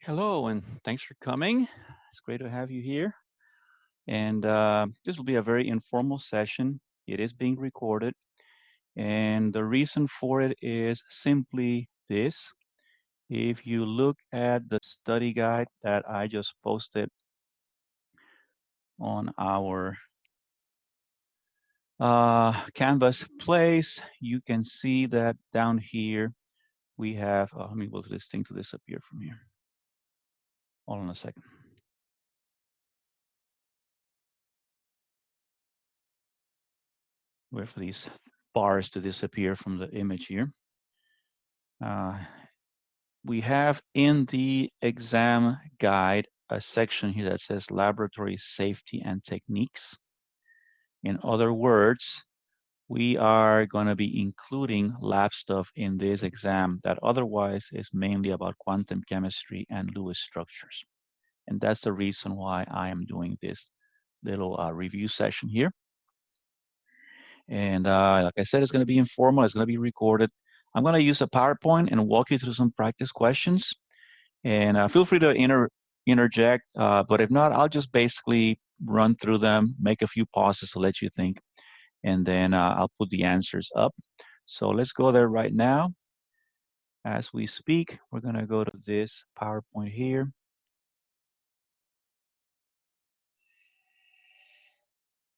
Hello, and thanks for coming. It's great to have you here. And this will be a very informal session. It is being recorded. And the reason for it is simply this. If you look at the study guide that I just posted on our Canvas place, you can see that down here we have, let me wait for this thing to disappear from here. Hold on a second. Wait for these bars to disappear from the image here. Uh, we have in the exam guide a section here that says laboratory safety and techniques. In other words, we are going to be including lab stuff in this exam that otherwise is mainly about quantum chemistry and Lewis structures. And that's the reason why I am doing this little review session here. And like I said, it's going to be informal. It's going to be recorded. I'm going to use a PowerPoint and walk you through some practice questions. And feel free to interject, but if not, I'll just basically run through them, make a few pauses to let you think, and then I'll put the answers up. So let's go there right now. As we speak, we're going to go to this PowerPoint here.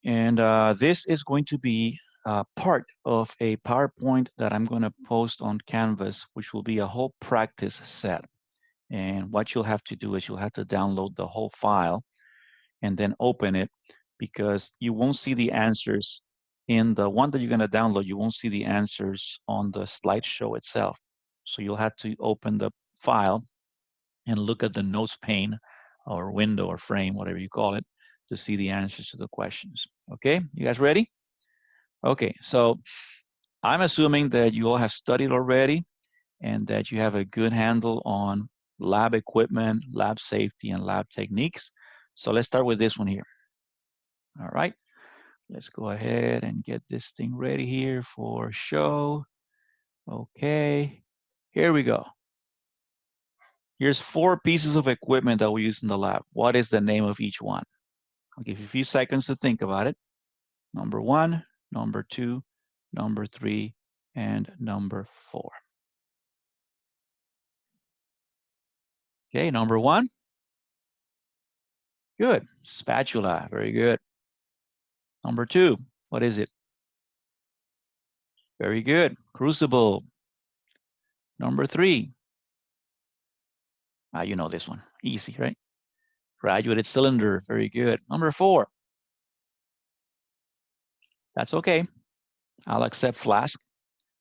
And this is going to be part of a PowerPoint that I'm going to post on Canvas, which will be a whole practice set. And what you'll have to do is you'll have to download the whole file and then open it, because you won't see the answers in the one that you're going to download. You won't see the answers on the slideshow itself. So you'll have to open the file and look at the notes pane or window or frame, whatever you call it, to see the answers to the questions. Okay, you guys ready? Okay, so I'm assuming that you all have studied already and that you have a good handle on lab equipment, lab safety, and lab techniques. So let's start with this one here. All right, let's go ahead and get this thing ready here for show. Okay, here we go. Here's 4 pieces of equipment that we use in the lab. What is the name of each one? I'll give you a few seconds to think about it. Number 1, number 2, number 3, and number 4. Okay, number 1. Good. Spatula. Very good. Number 2, what is it? Very good. Crucible. Number 3. You know this one. Easy, right? Graduated cylinder. Very good. Number 4. That's okay. I'll accept flask.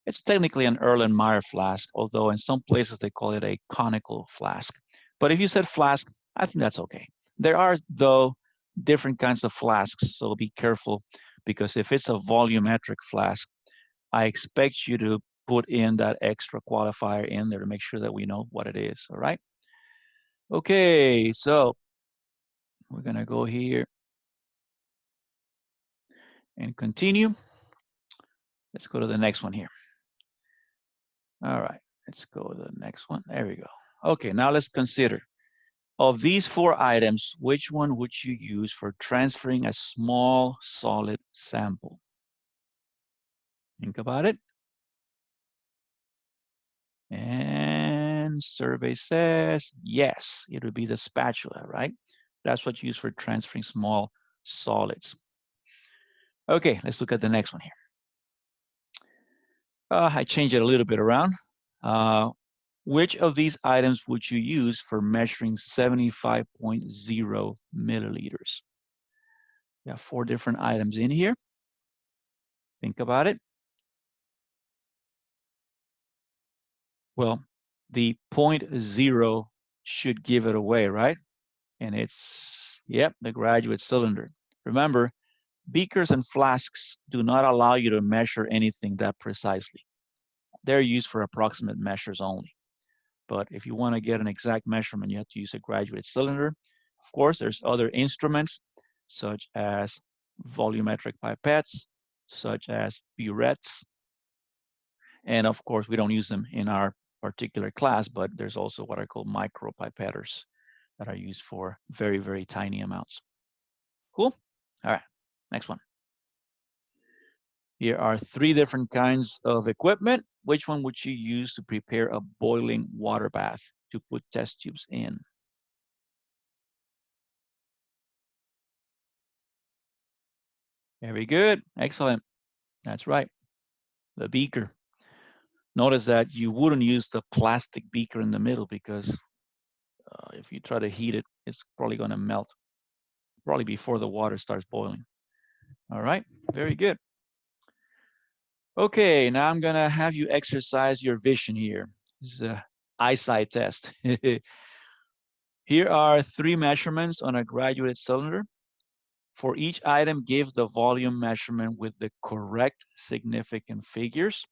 It's technically an Erlenmeyer flask, although in some places they call it a conical flask. But if you said flask, I think that's okay. There are, though, different kinds of flasks, so be careful, because if it's a volumetric flask, I expect you to put in that extra qualifier in there to make sure that we know what it is, all right? Okay, so we're gonna go here and continue. Let's go to the next one here. All right, let's go to the next one. There we go. Okay, now let's consider. Of these 4 items, which one would you use for transferring a small solid sample? Think about it. And survey says, yes, it would be the spatula, right? That's what you use for transferring small solids. Okay, let's look at the next one here. I changed it a little bit around. Which of these items would you use for measuring 75.0 milliliters? We have 4 different items in here. Think about it. Well, the 0.0 should give it away, right? And it's, yep, the graduate cylinder. Remember, beakers and flasks do not allow you to measure anything that precisely. They're used for approximate measures only. But if you want to get an exact measurement, you have to use a graduate cylinder. Of course, there's other instruments, such as volumetric pipettes, such as burettes. And of course, we don't use them in our particular class, but there's also what are called micropipetters that are used for very, very tiny amounts. Cool? All right, next one. Here are 3 different kinds of equipment. Which one would you use to prepare a boiling water bath to put test tubes in? Very good. Excellent. That's right. The beaker. Notice that you wouldn't use the plastic beaker in the middle because if you try to heat it, it's probably going to melt probably before the water starts boiling. All right. Very good. Okay. Now I'm going to have you exercise your vision here. This is a eyesight test. Here are 3 measurements on a graduated cylinder. For each item, give the volume measurement with the correct significant figures.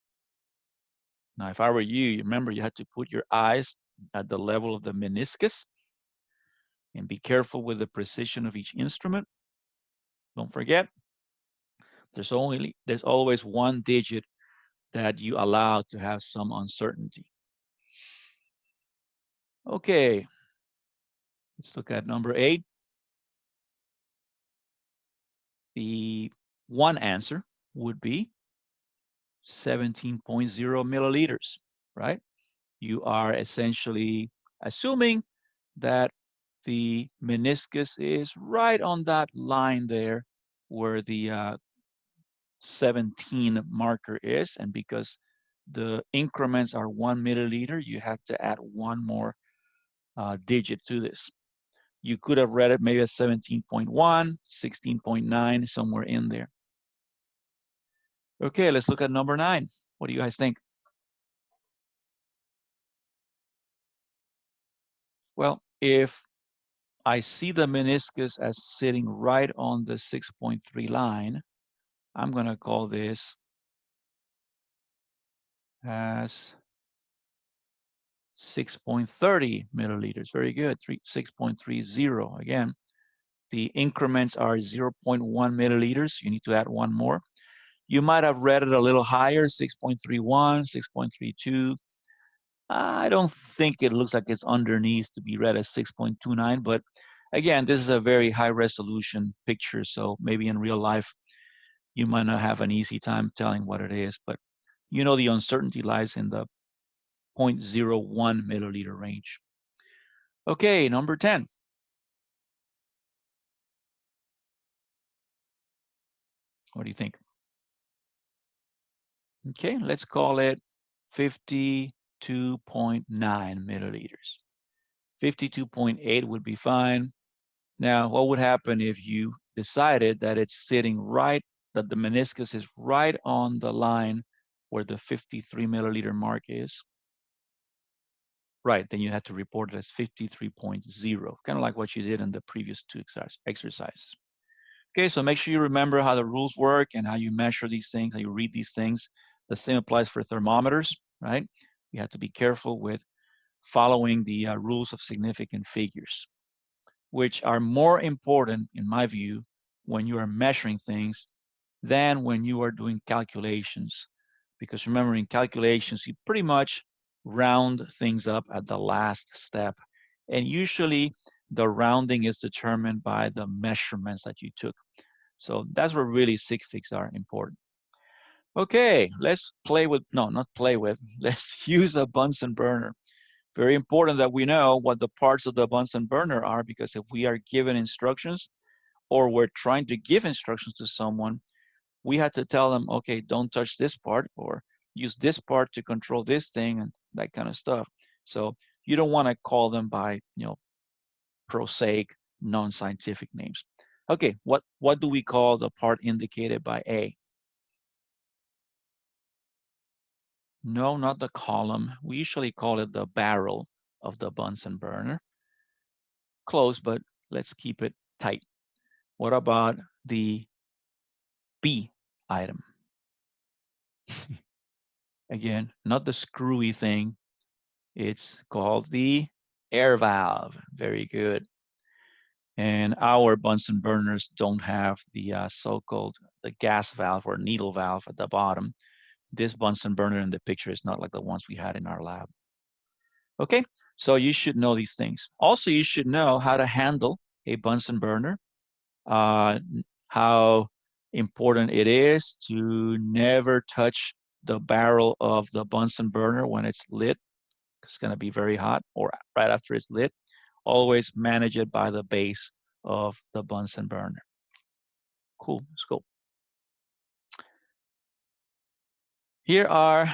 Now, if I were you, remember you had to put your eyes at the level of the meniscus and be careful with the precision of each instrument. Don't forget, there's always one digit that you allow to have some uncertainty. Okay, let's look at number 8. The one answer would be 17.0 milliliters, right? You are essentially assuming that the meniscus is right on that line there where the 17 marker is. And because the increments are 1 milliliter, you have to add one more digit to this. You could have read it maybe as 17.1, 16.9, somewhere in there. Okay, let's look at number 9. What do you guys think? Well, if I see the meniscus as sitting right on the 6.3 line, I'm going to call this as 6.30 milliliters. Very good. 6.30. Again, the increments are 0.1 milliliters. You need to add one more. You might have read it a little higher, 6.31, 6.32. I don't think it looks like it's underneath to be read as 6.29, but again, this is a very high resolution picture, so maybe in real life, you might not have an easy time telling what it is, but you know the uncertainty lies in the 0.01 milliliter range. Okay, number 10. What do you think? Okay, let's call it 52.9 milliliters. 52.8 would be fine. Now, what would happen if you decided that it's sitting right, that the meniscus is right on the line where the 53 milliliter mark is? Right, then you have to report it as 53.0, kind of like what you did in the previous 2 exercises. Okay, so make sure you remember how the rules work and how you measure these things, how you read these things. The same applies for thermometers, right? You have to be careful with following the rules of significant figures, which are more important, in my view, when you are measuring things than when you are doing calculations. Because remember, in calculations, you pretty much round things up at the last step. And usually the rounding is determined by the measurements that you took. So that's where really sig figs are important. Okay, let's play with, no, not play with, let's use a Bunsen burner. Very important that we know what the parts of the Bunsen burner are, because if we are given instructions or we're trying to give instructions to someone, we had to tell them, okay, don't touch this part or use this part to control this thing and that kind of stuff. So you don't want to call them by, prosaic, non-scientific names. Okay, what do we call the part indicated by A? No, not the column. We usually call it the barrel of the Bunsen burner. Close, but let's keep it tight. What about the B item? Again, not the screwy thing. It's called the air valve. Very good. And our Bunsen burners don't have the so-called the gas valve or needle valve at the bottom. This Bunsen burner in the picture is not like the ones we had in our lab. Okay, so you should know these things. Also, you should know how to handle a Bunsen burner, uh, how important it is to never touch the barrel of the Bunsen burner when it's lit. It's going to be very hot, or right after it's lit. Always manage it by the base of the Bunsen burner. Cool, let's go. Here are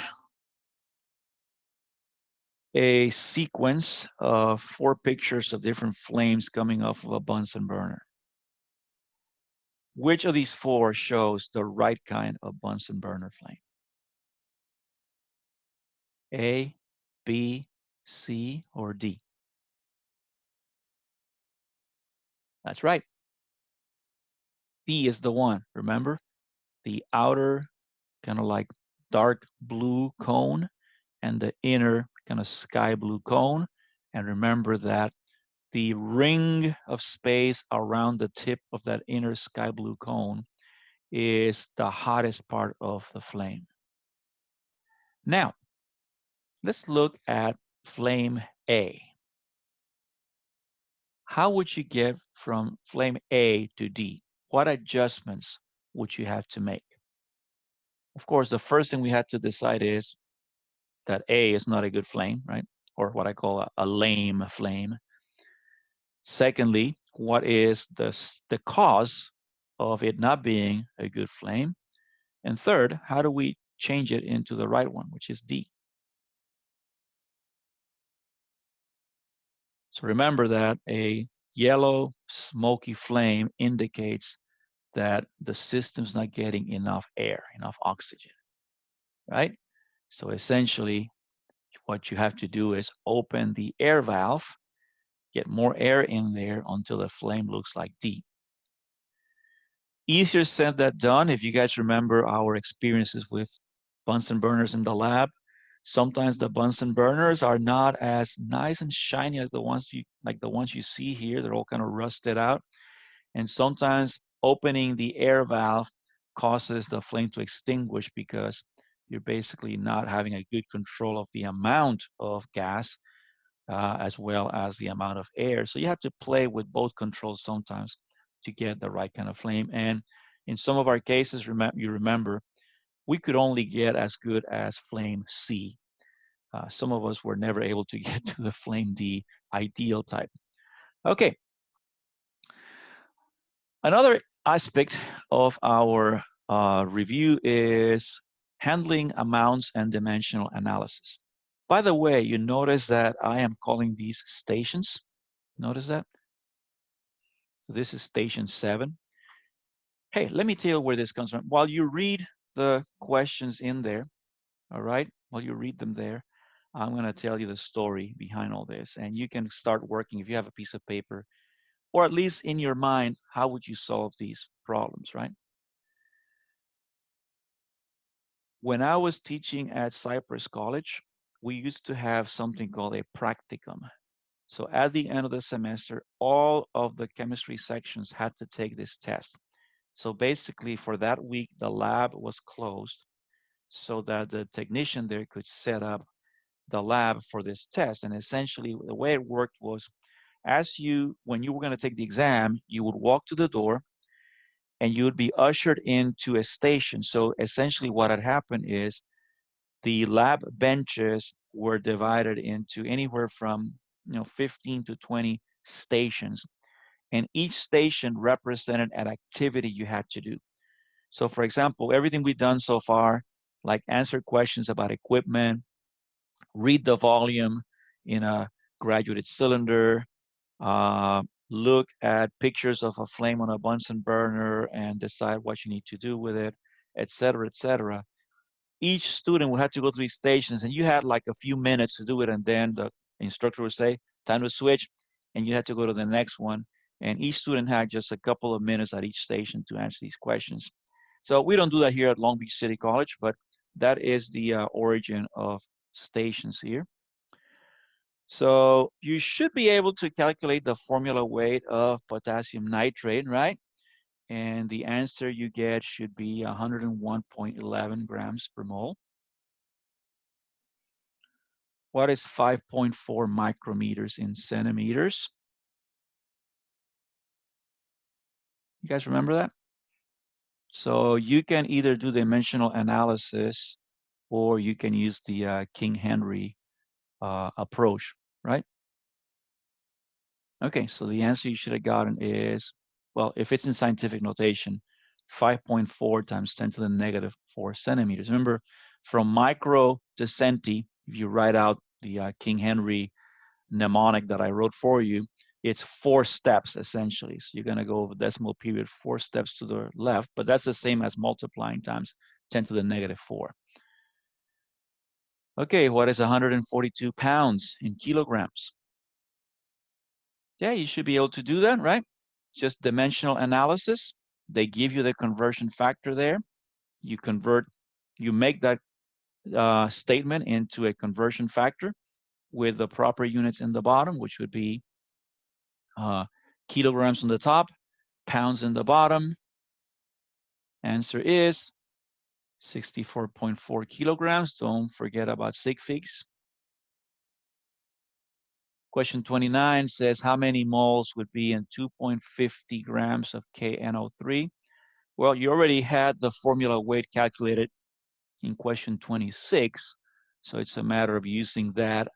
a sequence of 4 pictures of different flames coming off of a Bunsen burner. Which of these 4 shows the right kind of Bunsen burner flame? A, B, C, or D? That's right. D is the one. Remember? The outer kind of like dark blue cone and the inner kind of sky blue cone. And remember that the ring of space around the tip of that inner sky blue cone is the hottest part of the flame. Now, let's look at flame A. How would you get from flame A to D? What adjustments would you have to make? Of course, the first thing we have to decide is that A is not a good flame, right? Or what I call a lame flame. Secondly, what is the cause of it not being a good flame? And third, how do we change it into the right one, which is D? So remember that a yellow smoky flame indicates that the system's not getting enough air, enough oxygen, right? So essentially, what you have to do is open the air valve, get more air in there until the flame looks like D. Easier said than done. If you guys remember our experiences with Bunsen burners in the lab, sometimes the Bunsen burners are not as nice and shiny as the ones you see here. They're all kind of rusted out. And sometimes opening the air valve causes the flame to extinguish because you're basically not having a good control of the amount of gas as well as the amount of air. So you have to play with both controls sometimes to get the right kind of flame. And in some of our cases, you remember, we could only get as good as flame C. Some of us were never able to get to the flame D ideal type. Okay, another aspect of our review is handling amounts and dimensional analysis. By the way, you notice that I am calling these stations. Notice that? So this is station 7. Hey, let me tell you where this comes from. While you read the questions in there, all right, while you read them there, I'm going to tell you the story behind all this. And you can start working if you have a piece of paper, or at least in your mind, how would you solve these problems, right? When I was teaching at Cypress College, we used to have something called a practicum. So at the end of the semester, all of the chemistry sections had to take this test. So basically for that week, the lab was closed so that the technician there could set up the lab for this test. And essentially the way it worked was when you were going to take the exam, you would walk to the door and you would be ushered into a station. So essentially what had happened is the lab benches were divided into anywhere from 15 to 20 stations, and each station represented an activity you had to do. So for example, everything we've done so far, like answer questions about equipment, read the volume in a graduated cylinder, uh, look at pictures of a flame on a Bunsen burner and decide what you need to do with it, et cetera, et cetera. Each student would have to go through these stations, and you had like a few minutes to do it, and then the instructor would say, time to switch, and you had to go to the next one. And each student had just a couple of minutes at each station to answer these questions. So we don't do that here at Long Beach City College, but that is the origin of stations here. So you should be able to calculate the formula weight of potassium nitrate, right? And the answer you get should be 101.11 grams per mole. What is 5.4 micrometers in centimeters? You guys remember that? So you can either do dimensional analysis or you can use the King-Henry approach, right? Okay, so the answer you should have gotten is, well, if it's in scientific notation, 5.4 times 10 to the negative 4 centimeters. Remember, from micro to centi, if you write out the King-Henry mnemonic that I wrote for you, it's 4 steps essentially. So you're going to go over decimal period 4 steps to the left, but that's the same as multiplying times 10 to the negative 4. Okay, what is 142 pounds in kilograms? Yeah, you should be able to do that, right? Just dimensional analysis. They give you the conversion factor there. You convert, you make that statement into a conversion factor with the proper units in the bottom, which would be kilograms on the top, pounds in the bottom. Answer is 64.4 kilograms. Don't forget about sig figs. Question 29 says, how many moles would be in 2.50 grams of KNO3? Well, you already had the formula weight calculated in question 26. So it's a matter of using that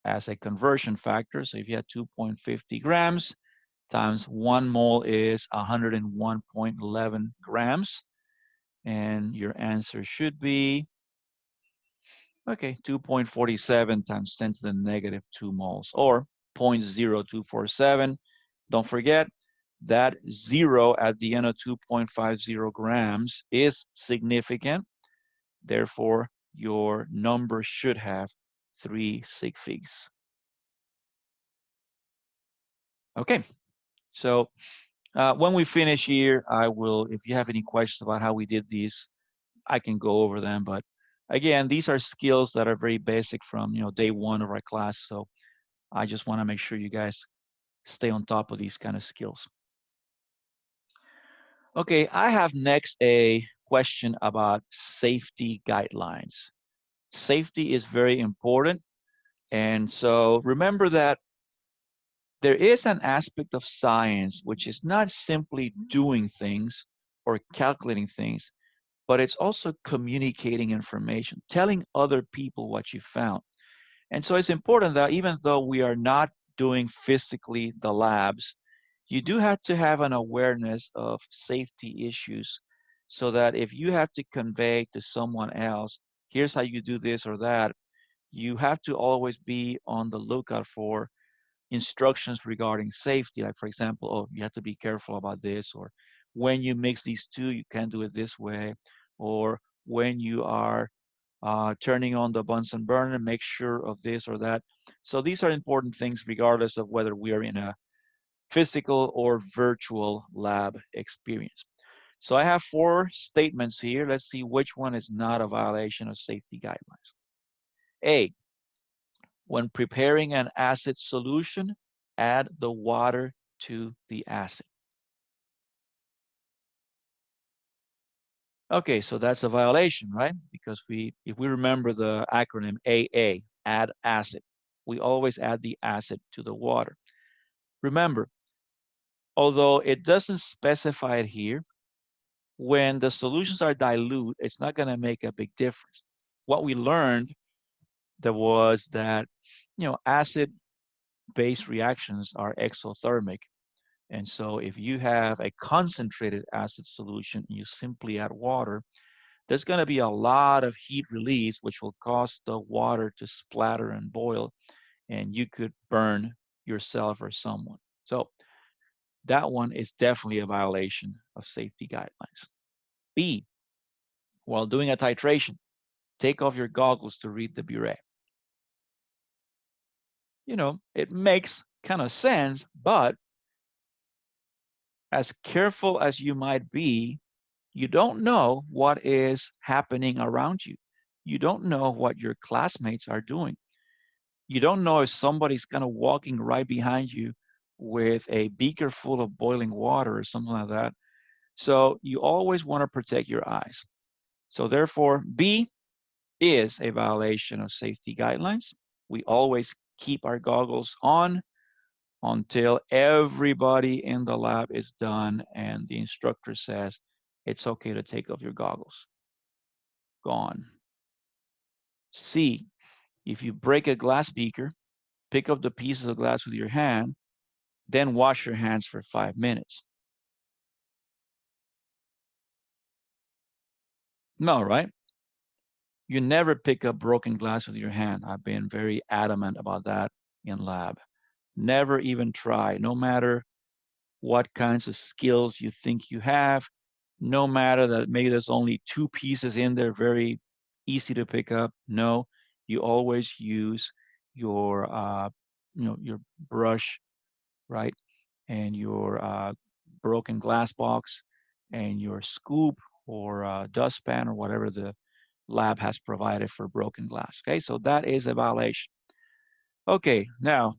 as a conversion factor. So if you had 2.50 grams times 1 mole is 101.11 grams. And your answer should be, okay, 2.47 times 10 to the negative 2 moles, or 0.0247. Don't forget that 0 at the end of 2.50 grams is significant. Therefore, your number should have 3 sig figs. Okay, so when we finish here, I will, if you have any questions about how we did these, I can go over them. But again, these are skills that are very basic from day 1 of our class. So I just want to make sure you guys stay on top of these kind of skills. Okay, I have next a question about safety guidelines. Safety is very important. And so remember that there is an aspect of science which is not simply doing things or calculating things, but it's also communicating information, telling other people what you found. And so it's important that even though we are not doing physically the labs, you do have to have an awareness of safety issues so that if you have to convey to someone else, here's how you do this or that, you have to always be on the lookout for instructions regarding safety. Like, for example, oh, you have to be careful about this, or when you mix these two, you can't do it this way, or when you are turning on the Bunsen burner, make sure of this or that. So these are important things regardless of whether we are in a physical or virtual lab experience. So I have 4 statements here. Let's see which one is not a violation of safety guidelines. A, when preparing an acid solution, add the water to the acid. Okay, so that's a violation, right? Because if we remember the acronym AA, add acid, we always add the acid to the water. Remember, although it doesn't specify it here, when the solutions are dilute, it's not going to make a big difference. What we learned that was that, acid-base reactions are exothermic. And so if you have a concentrated acid solution and you simply add water, there's going to be a lot of heat release, which will cause the water to splatter and boil, and you could burn yourself or someone. So that one is definitely a violation of safety guidelines. B, while doing a titration, take off your goggles to read the burette. It makes kind of sense, but as careful as you might be, you don't know what is happening around you. You don't know what your classmates are doing. You don't know if somebody's kind of walking right behind you with a beaker full of boiling water or something like that. So you always want to protect your eyes. So therefore, B is a violation of safety guidelines. We always keep our goggles on until everybody in the lab is done and the instructor says it's okay to take off your goggles. Gone. C, if you break a glass beaker, pick up the pieces of glass with your hand, then wash your hands for 5 minutes. No, right? You never pick up broken glass with your hand. I've been very adamant about that in lab. Never even try, no matter what kinds of skills you think you have, no matter that maybe there's only 2 pieces in there, very easy to pick up. No, you always use your, your brush, right? And your broken glass box and your scoop or dustpan or whatever the lab has provided for broken glass. Okay, so that is a violation. Okay, now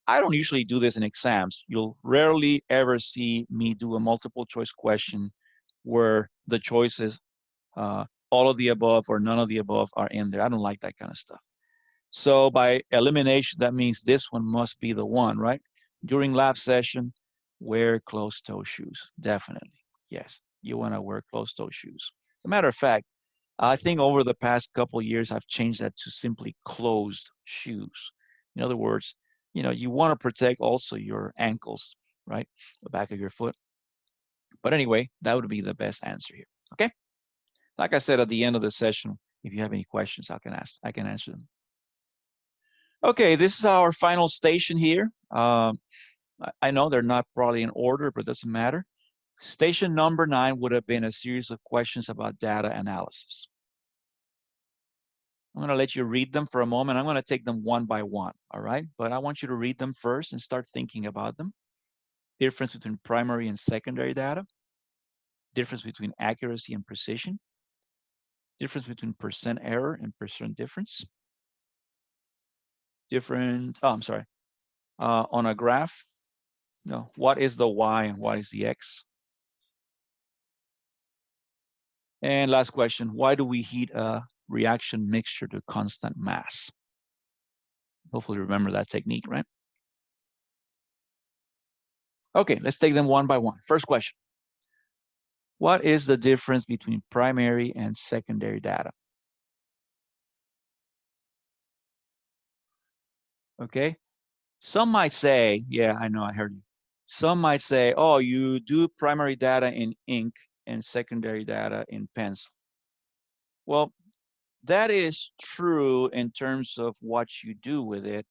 I don't usually do this in exams. You'll rarely ever see me do a multiple choice question where the choices, all of the above or none of the above are in there. I don't like that kind of stuff. So by elimination, that means this one must be the one, right? During lab session, wear closed-toe shoes. Definitely. Yes, you want to wear closed-toe shoes. As a matter of fact, I think over the past couple of years, I've changed that to simply closed shoes. In other words, you want to protect also your ankles, right? The back of your foot. But anyway, that would be the best answer here. Okay. Like I said at the end of the session, if you have any questions, I can answer them. Okay, this is our final station here. I know they're not probably in order, but it doesn't matter. Station number 9 would have been a series of questions about data analysis. I'm going to let you read them for a moment. I'm going to take them one by one, all right? But I want you to read them first and start thinking about them. Difference between primary and secondary data. Difference between accuracy and precision. Difference between percent error and percent difference. I'm sorry. On a graph, no, what is the y and what is the x? And last question, why do we heat a reaction mixture to constant mass? Hopefully remember that technique, right? Okay, let's take them one by one. First question. What is the difference between primary and secondary data? Okay, some might say, yeah, I know, I heard you. Some might say, oh, you do primary data in ink and secondary data in pencil. Well, that is true in terms of what you do with it,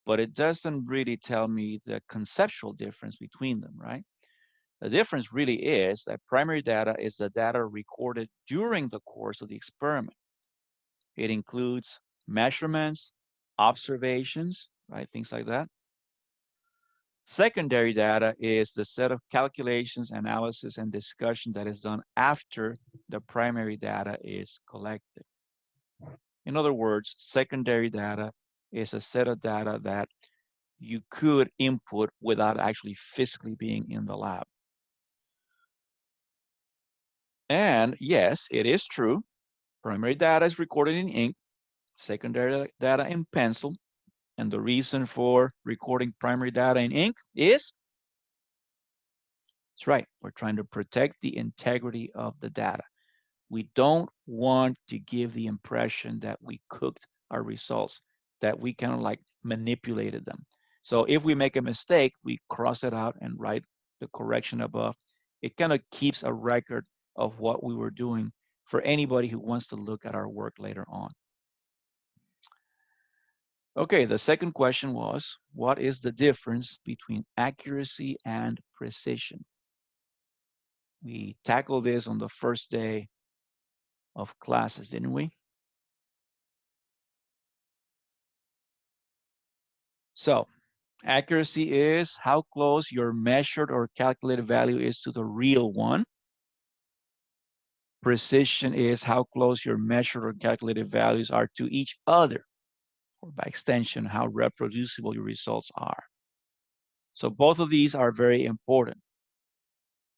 but it doesn't really tell me the conceptual difference between them, right? The difference really is that primary data is the data recorded during the course of the experiment. It includes measurements, observations, right? Things like that. Secondary data is the set of calculations, analysis, and discussion that is done after the primary data is collected. In other words, secondary data is a set of data that you could input without actually physically being in the lab. And yes, it is true. Primary data is recorded in ink, secondary data in pencil. And the reason for recording primary data in ink is, that's right, we're trying to protect the integrity of the data. We don't want to give the impression that we cooked our results, that we kind of like manipulated them. So if we make a mistake, we cross it out and write the correction above. It kind of keeps a record of what we were doing for anybody who wants to look at our work later on. Okay, the second question was, what is the difference between accuracy and precision? We tackled this on the first day of classes, didn't we? So accuracy is how close your measured or calculated value is to the real one. Precision is how close your measured or calculated values are to each other, or by extension, how reproducible your results are. So both of these are very important.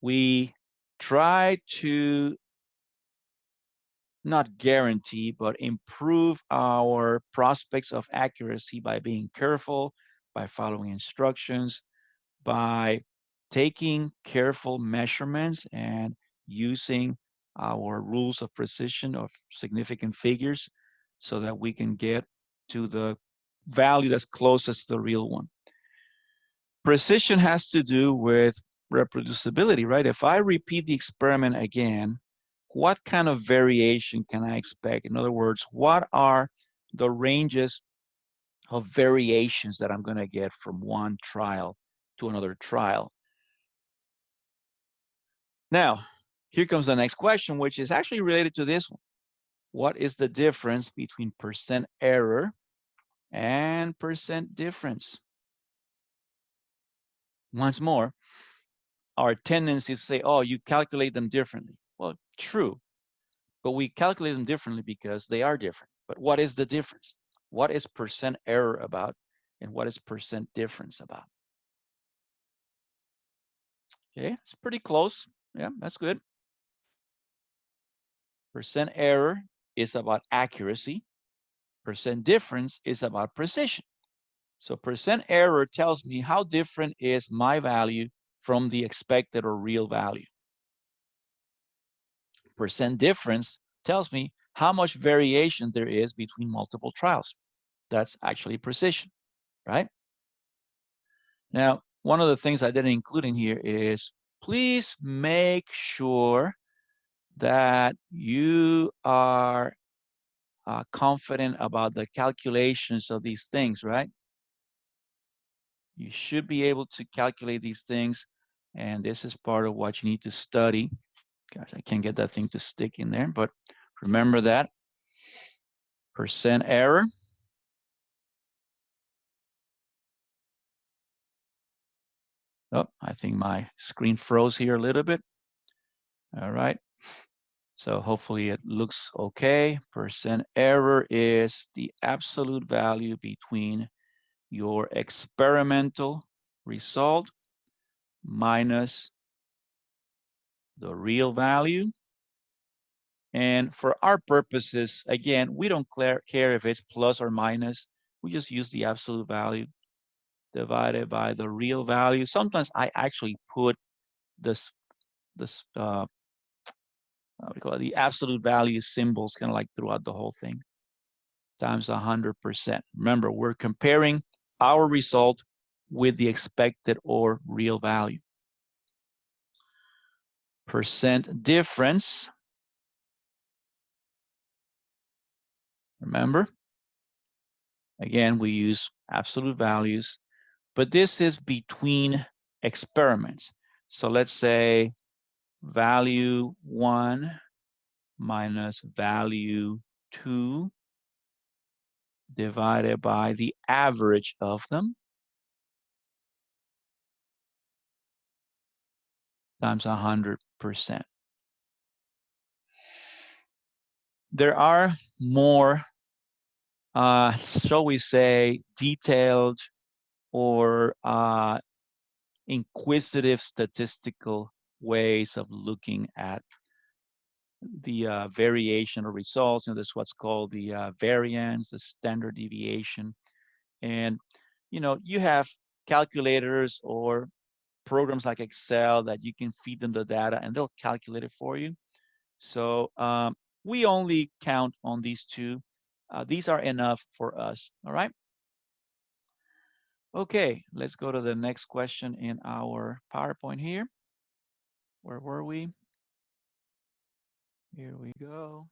We try to not guarantee, but improve our prospects of accuracy by being careful, by following instructions, by taking careful measurements and using our rules of precision of significant figures so that we can get to the value that's closest to the real one. Precision has to do with reproducibility, right? If I repeat the experiment again, what kind of variation can I expect? In other words, what are the ranges of variations that I'm going to get from one trial to another trial? Now, here comes the next question, which is actually related to this one. What is the difference between percent error and percent difference? Once more, our tendency to say, oh, you calculate them differently. Well, true, but we calculate them differently because they are different. But what is the difference? What is percent error about and what is percent difference about? Okay, it's pretty close. Yeah, that's good. Percent error is about accuracy. Percent difference is about precision. So percent error tells me how different is my value from the expected or real value. Percent difference tells me how much variation there is between multiple trials. That's actually precision, right? Now, one of the things I didn't include in here is please make sure that you are confident about the calculations of these things, right? You should be able to calculate these things, and this is part of what you need to study. Gosh, I can't get that thing to stick in there, but remember that. Percent error. Oh, I think my screen froze here a little bit. All right. So hopefully it looks okay. Percent error is the absolute value between your experimental result minus the real value. And for our purposes, again, we don't care if it's plus or minus. We just use the absolute value divided by the real value. Sometimes I actually put this what do you call it, the absolute value symbols kind of like throughout the whole thing times 100%. Remember, we're comparing our result with the expected or real value. Percent difference. Remember, again, we use absolute values, but this is between experiments. So let's say value 1 minus value 2 divided by the average of them times 100%. There are more, shall we say, detailed or inquisitive statistical ways of looking at the variation of results. You know, there's what's called the variance, the standard deviation. And, you know, you have calculators or programs like Excel that you can feed them the data and they'll calculate it for you. So we only count on these two. These are enough for us, all right? Okay, let's go to the next question in our PowerPoint here. Where were we? Here we go.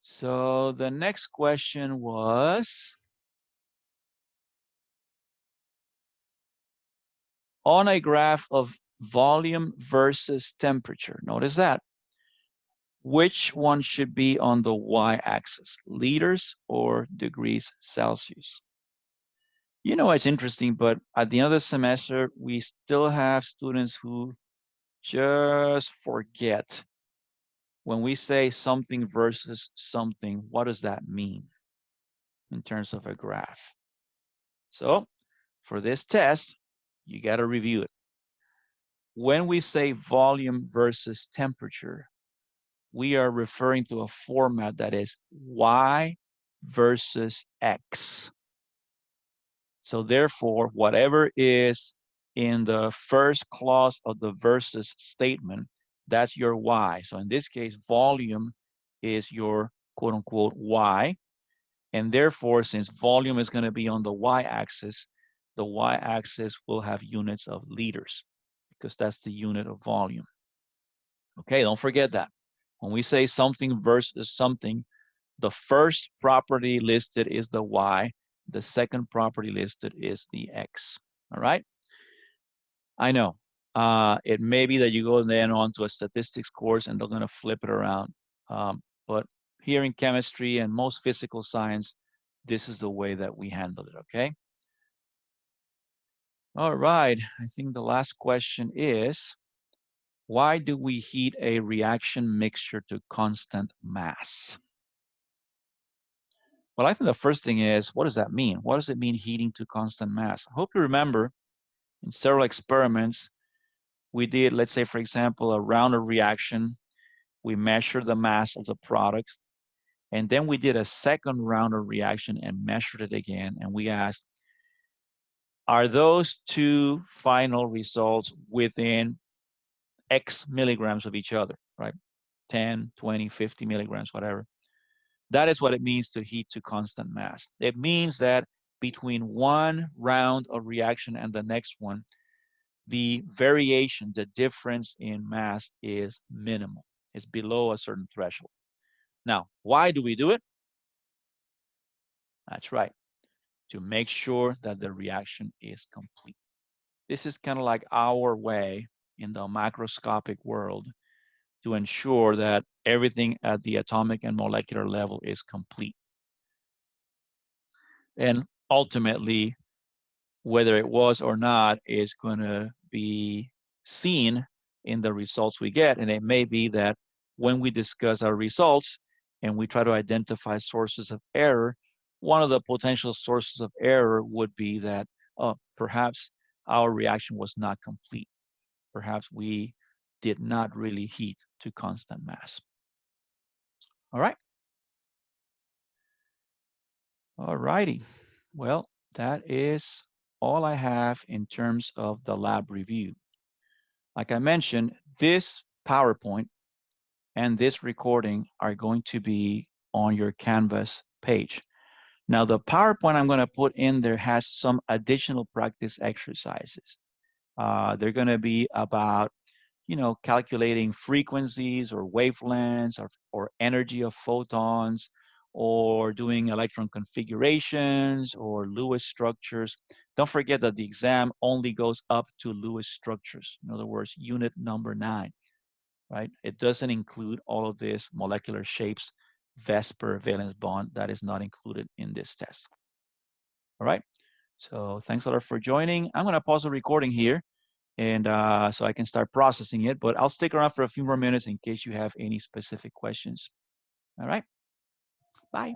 So the next question was, on a graph of volume versus temperature, notice that, which one should be on the y-axis, liters or degrees Celsius? You know, it's interesting, but at the end of the semester, we still have students who just forget when we say something versus something, what does that mean in terms of a graph? So for this test, you got to review it. when we say volume versus temperature, we are referring to a format that is Y versus X. So therefore, whatever is in the first clause of the versus statement, that's your Y. So in this case, volume is your quote unquote Y. And therefore, since volume is going to be on the Y-axis, the Y-axis will have units of liters because that's the unit of volume. Okay, don't forget that. When we say something versus something, the first property listed is the Y. The second property listed is the X. All right? I know. It may be that you go then on to a statistics course and they're going to flip it around. But here in chemistry and most physical science, this is the way that we handle it, okay? All right. I think the last question is, why do we heat a reaction mixture to constant mass? Well, I think the first thing is, what does that mean? What does it mean heating to constant mass? I hope you remember in several experiments, we did, let's say, for example, a round of reaction. We measured the mass of the product. And then we did a second round of reaction and measured it again. And we asked, are those two final results within X milligrams of each other, right? 10, 20, 50 milligrams, whatever. That is what it means to heat to constant mass. It means that between one round of reaction and the next one, the variation, the difference in mass is minimal. It's below a certain threshold. Now, why do we do it? That's right, to make sure that the reaction is complete. This is kind of like our way in the macroscopic world to ensure that everything at the atomic and molecular level is complete. And ultimately, whether it was or not is going to be seen in the results we get. And it may be that when we discuss our results and we try to identify sources of error, one of the potential sources of error would be that perhaps our reaction was not complete. Perhaps we did not really heat to constant mass. All right. All righty. Well, that is all I have in terms of the lab review. Like I mentioned, this PowerPoint and this recording are going to be on your Canvas page. Now, the PowerPoint I'm going to put in there has some additional practice exercises. They're going to be about, calculating frequencies or wavelengths or energy of photons, or doing electron configurations or Lewis structures. Don't forget that the exam only goes up to Lewis structures. In other words, unit number 9, right? It doesn't include all of this molecular shapes, Vesper, valence bond. That is not included in this test. All right. So thanks a lot for joining. I'm going to pause the recording here and so I can start processing it, but I'll stick around for a few more minutes in case you have any specific questions. All right. Bye.